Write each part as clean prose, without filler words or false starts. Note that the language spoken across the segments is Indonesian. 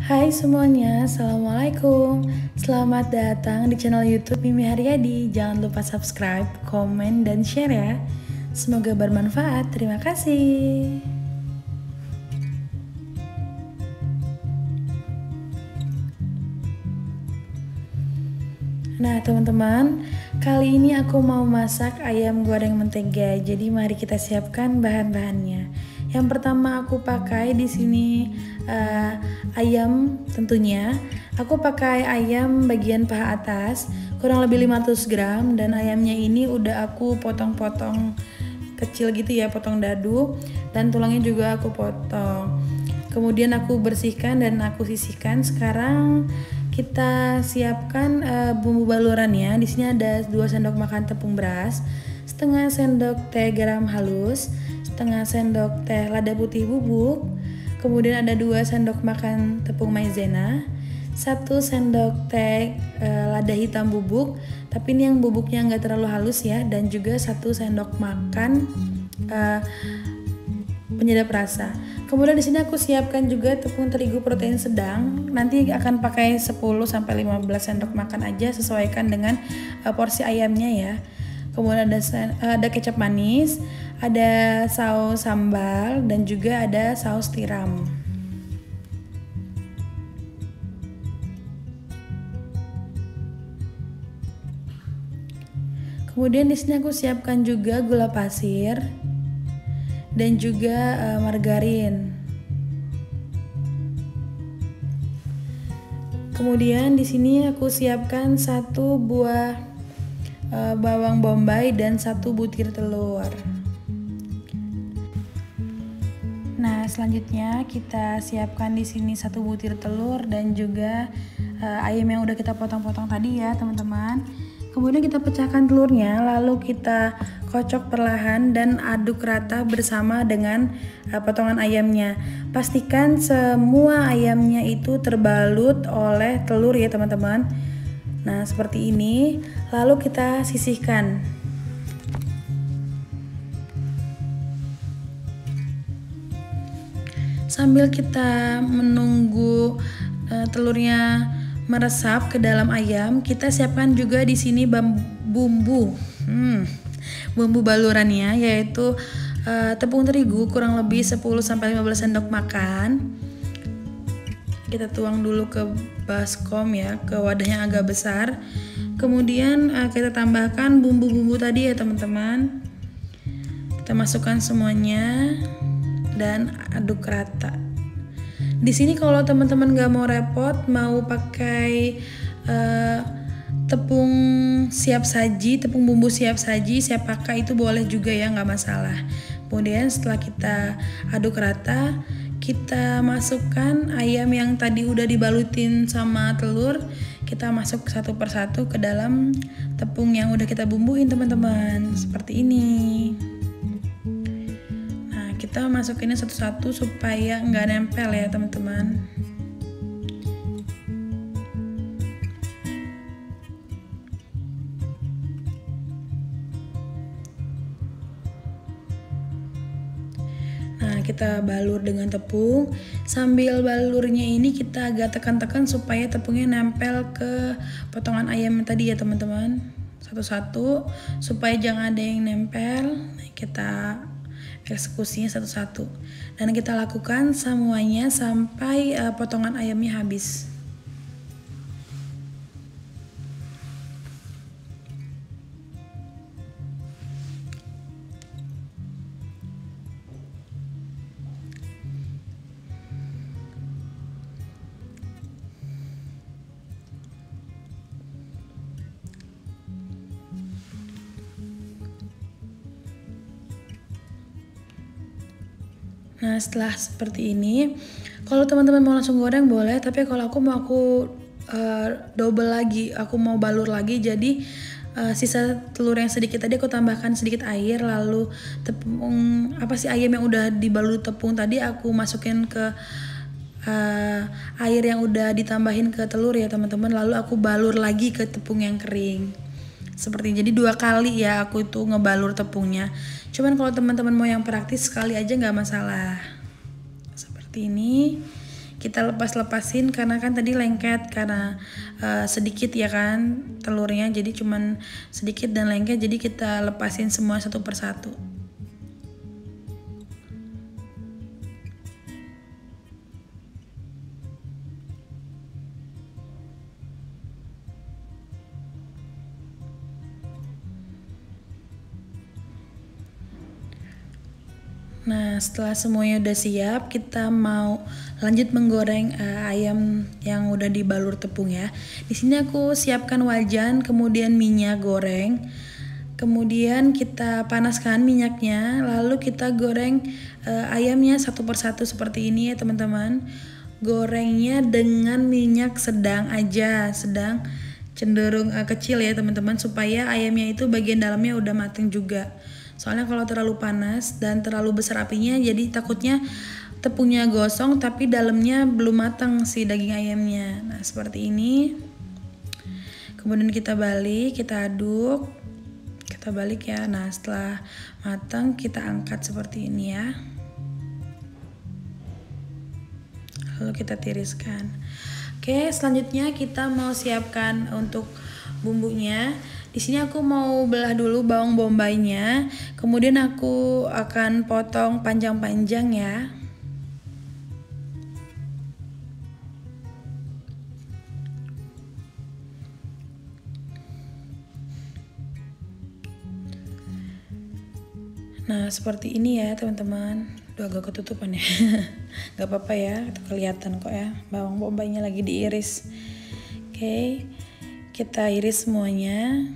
Hai semuanya, Assalamualaikum. Selamat datang di channel YouTube Mimi Haryadi. Jangan lupa subscribe, komen, dan share ya. Semoga bermanfaat. Terima kasih. Nah teman-teman, kali ini aku mau masak ayam goreng mentega. Jadi mari kita siapkan bahan-bahannya. Yang pertama aku pakai di sini ayam tentunya. Aku pakai ayam bagian paha atas, kurang lebih 500 gram, dan ayamnya ini udah aku potong-potong kecil gitu ya, potong dadu, dan tulangnya juga aku potong. Kemudian aku bersihkan dan aku sisihkan. Sekarang kita siapkan bumbu balurannya. Di sini ada 2 sendok makan tepung beras, setengah sendok teh garam halus, setengah sendok teh lada putih bubuk, kemudian ada 2 sendok makan tepung maizena, 1 sendok teh lada hitam bubuk, tapi ini yang bubuknya nggak terlalu halus ya, dan juga 1 sendok makan penyedap rasa. Kemudian di sini aku siapkan juga tepung terigu protein sedang. Nanti akan pakai 10 sampai 15 sendok makan aja, sesuaikan dengan porsi ayamnya ya. Kemudian ada kecap manis, ada saus sambal, dan juga ada saus tiram. Kemudian di sini aku siapkan juga gula pasir dan juga margarin. Kemudian di sini aku siapkan 1 buah bawang bombay dan 1 butir telur. Nah, selanjutnya kita siapkan di sini 1 butir telur dan juga ayam yang udah kita potong-potong tadi ya, teman-teman. Kemudian kita pecahkan telurnya, lalu kita kocok perlahan dan aduk rata bersama dengan potongan ayamnya. Pastikan semua ayamnya itu terbalut oleh telur ya, teman-teman. Nah, seperti ini. Lalu kita sisihkan. Sambil kita menunggu telurnya meresap ke dalam ayam, kita siapkan juga di sini bumbu balurannya, yaitu tepung terigu kurang lebih 10 sampai 15 sendok makan. Kita tuang dulu ke baskom ya, ke wadah yang agak besar. Kemudian kita tambahkan bumbu-bumbu tadi ya, teman-teman. Kita masukkan semuanya dan aduk rata. Di sini kalau teman-teman nggak mau repot, mau pakai tepung siap saji, tepung bumbu siap saji, saya pakai itu boleh juga ya, nggak masalah. Kemudian setelah kita aduk rata, kita masukkan ayam yang tadi udah dibalutin sama telur. Kita masuk satu persatu ke dalam tepung yang udah kita bumbuin, teman-teman, seperti ini. Nah, kita masukinnya satu-satu supaya nggak nempel ya, teman-teman. Nah, kita balur dengan tepung. Sambil balurnya ini kita agak tekan-tekan supaya tepungnya nempel ke potongan ayam tadi ya, teman-teman. Satu-satu supaya jangan ada yang nempel. Nah, kita eksekusinya satu-satu. Dan kita lakukan semuanya sampai potongan ayamnya habis. Nah, setelah seperti ini, kalau teman-teman mau langsung goreng boleh, tapi kalau aku mau double lagi, aku mau balur lagi. Jadi sisa telur yang sedikit tadi aku tambahkan sedikit air, lalu tepung ayam yang udah dibalut tepung tadi aku masukin ke air yang udah ditambahin ke telur ya, teman-teman. Lalu aku balur lagi ke tepung yang kering. Seperti jadi 2 kali ya aku itu ngebalur tepungnya. Cuman kalau teman-teman mau yang praktis sekali aja nggak masalah. Seperti ini. kita lepasin karena kan tadi lengket karena sedikit ya kan telurnya, jadi cuman sedikit dan lengket, jadi kita lepasin semua satu persatu. Nah, setelah semuanya udah siap, kita mau lanjut menggoreng ayam yang udah dibalur tepung ya. Di sini aku siapkan wajan, kemudian minyak goreng. Kemudian kita panaskan minyaknya, lalu kita goreng ayamnya satu persatu seperti ini ya teman-teman. Gorengnya dengan minyak sedang aja, sedang cenderung kecil ya teman-teman, supaya ayamnya itu bagian dalamnya udah mateng juga. Soalnya kalau terlalu panas dan terlalu besar apinya, jadi takutnya tepungnya gosong tapi dalamnya belum matang si daging ayamnya. Nah seperti ini. Kemudian kita balik, kita aduk, kita balik ya. Nah setelah matang kita angkat seperti ini ya. Lalu kita tiriskan. Oke, selanjutnya kita mau siapkan untuk bumbunya. Di sini aku mau belah dulu bawang bombaynya, kemudian aku akan potong panjang-panjang ya. Nah seperti ini ya teman-teman. Duh agak ketutupan ya. Gak apa-apa ya, itu kelihatan kok ya. Bawang bombaynya lagi diiris. Oke, kita iris semuanya.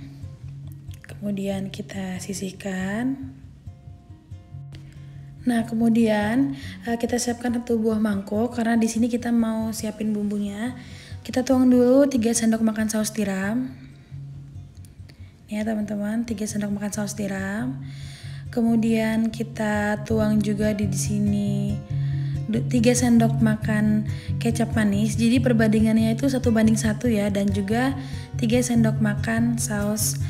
Kemudian kita sisihkan. Nah, kemudian kita siapkan satu buah mangkok karena di sini kita mau siapin bumbunya. Kita tuang dulu 3 sendok makan saus tiram. Ya, teman-teman, 3 sendok makan saus tiram. Kemudian kita tuang juga di sini 3 sendok makan kecap manis. Jadi perbandingannya itu 1:1 ya, dan juga 3 sendok makan saus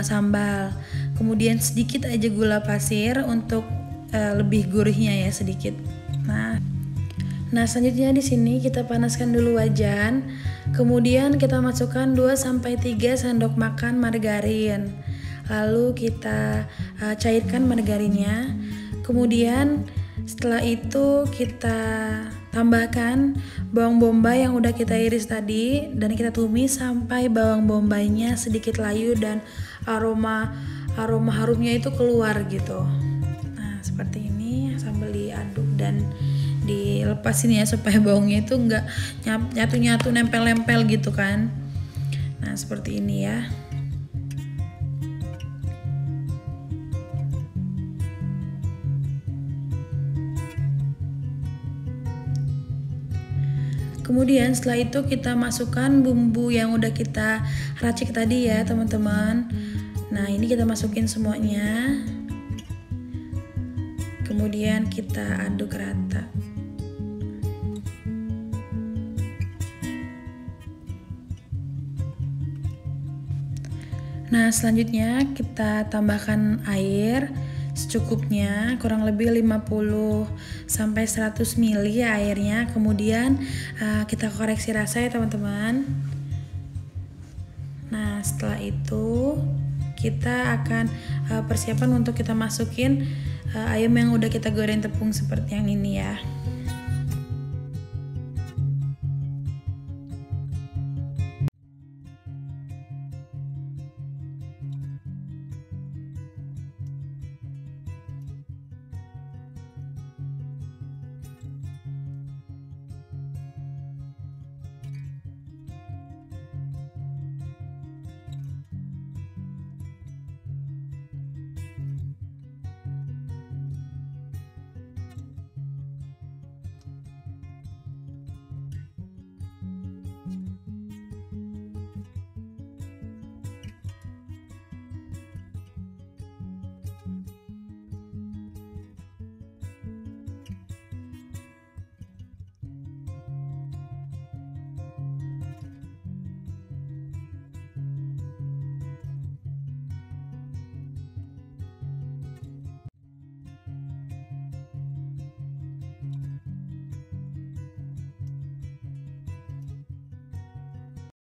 sambal. Kemudian sedikit aja gula pasir untuk lebih gurihnya ya sedikit. Nah selanjutnya di sini kita panaskan dulu wajan. Kemudian kita masukkan 2-3 sendok makan margarin. Lalu kita cairkan margarinnya. Kemudian setelah itu kita tambahkan bawang bombay yang udah kita iris tadi dan kita tumis sampai bawang bombaynya sedikit layu dan aroma harumnya itu keluar gitu. Nah seperti ini sambil diaduk dan dilepasin ya supaya bawangnya itu enggak nyatu-nyatu nempel-nempel gitu kan. Nah seperti ini ya. Kemudian setelah itu kita masukkan bumbu yang udah kita racik tadi ya teman-teman. Nah ini kita masukin semuanya. Kemudian kita aduk rata. Nah selanjutnya kita tambahkan air secukupnya, kurang lebih 50-100 ml ya airnya. Kemudian kita koreksi rasa ya teman-teman. Nah setelah itu kita akan persiapan untuk kita masukin ayam yang udah kita goreng tepung seperti yang ini ya.